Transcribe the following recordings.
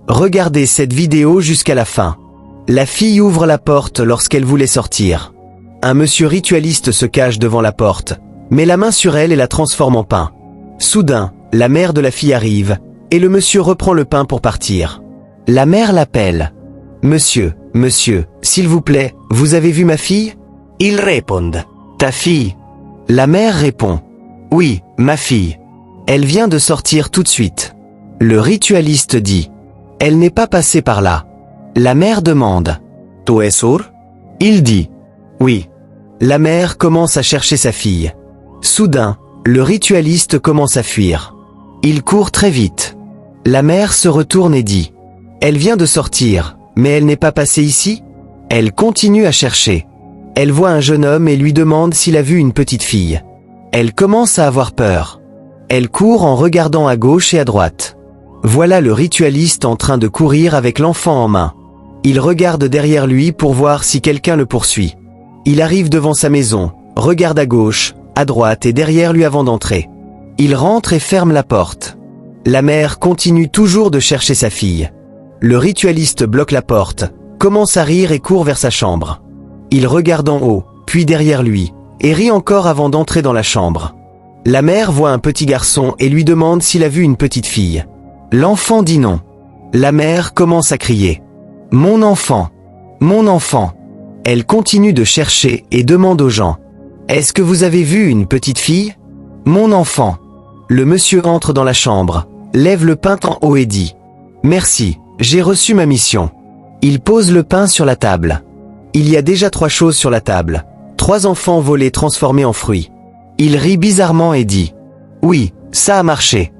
Regardez cette vidéo jusqu'à la fin. La fille ouvre la porte lorsqu'elle voulait sortir. Un monsieur ritualiste se cache devant la porte, met la main sur elle et la transforme en pain. Soudain, la mère de la fille arrive, et le monsieur reprend le pain pour partir. La mère l'appelle. « Monsieur, monsieur, s'il vous plaît, vous avez vu ma fille ?» Ils répondent. « Ta fille ?» La mère répond. « Oui, ma fille. Elle vient de sortir tout de suite. » Le ritualiste dit. « Elle n'est pas passée par là. » La mère demande. « Tu es sûr ?» Il dit. « Oui. » La mère commence à chercher sa fille. Soudain, le ritualiste commence à fuir. Il court très vite. La mère se retourne et dit. « Elle vient de sortir, mais elle n'est pas passée ici ?» Elle continue à chercher. Elle voit un jeune homme et lui demande s'il a vu une petite fille. Elle commence à avoir peur. Elle court en regardant à gauche et à droite. Voilà le ritualiste en train de courir avec l'enfant en main. Il regarde derrière lui pour voir si quelqu'un le poursuit. Il arrive devant sa maison, regarde à gauche, à droite et derrière lui avant d'entrer. Il rentre et ferme la porte. La mère continue toujours de chercher sa fille. Le ritualiste bloque la porte, commence à rire et court vers sa chambre. Il regarde en haut, puis derrière lui, et rit encore avant d'entrer dans la chambre. La mère voit un petit garçon et lui demande s'il a vu une petite fille. L'enfant dit non. La mère commence à crier. « Mon enfant! Mon enfant !» Elle continue de chercher et demande aux gens. « Est-ce que vous avez vu une petite fille? Mon enfant !» Le monsieur entre dans la chambre, lève le pain en haut et dit « Merci, j'ai reçu ma mission. » Il pose le pain sur la table. Il y a déjà 3 choses sur la table. 3 enfants volés transformés en fruits. Il rit bizarrement et dit « Oui, ça a marché. »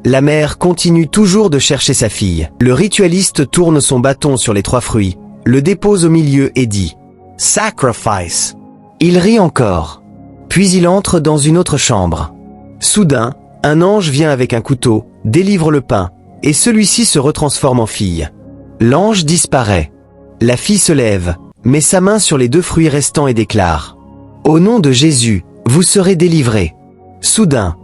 La mère continue toujours de chercher sa fille. Le ritualiste tourne son bâton sur les 3 fruits, le dépose au milieu et dit « Sacrifice !» Il rit encore. Puis il entre dans une autre chambre. Soudain, un ange vient avec un couteau, délivre le pain, et celui-ci se retransforme en fille. L'ange disparaît. La fille se lève, met sa main sur les 2 fruits restants et déclare « Au nom de Jésus, vous serez délivrés. » Soudain,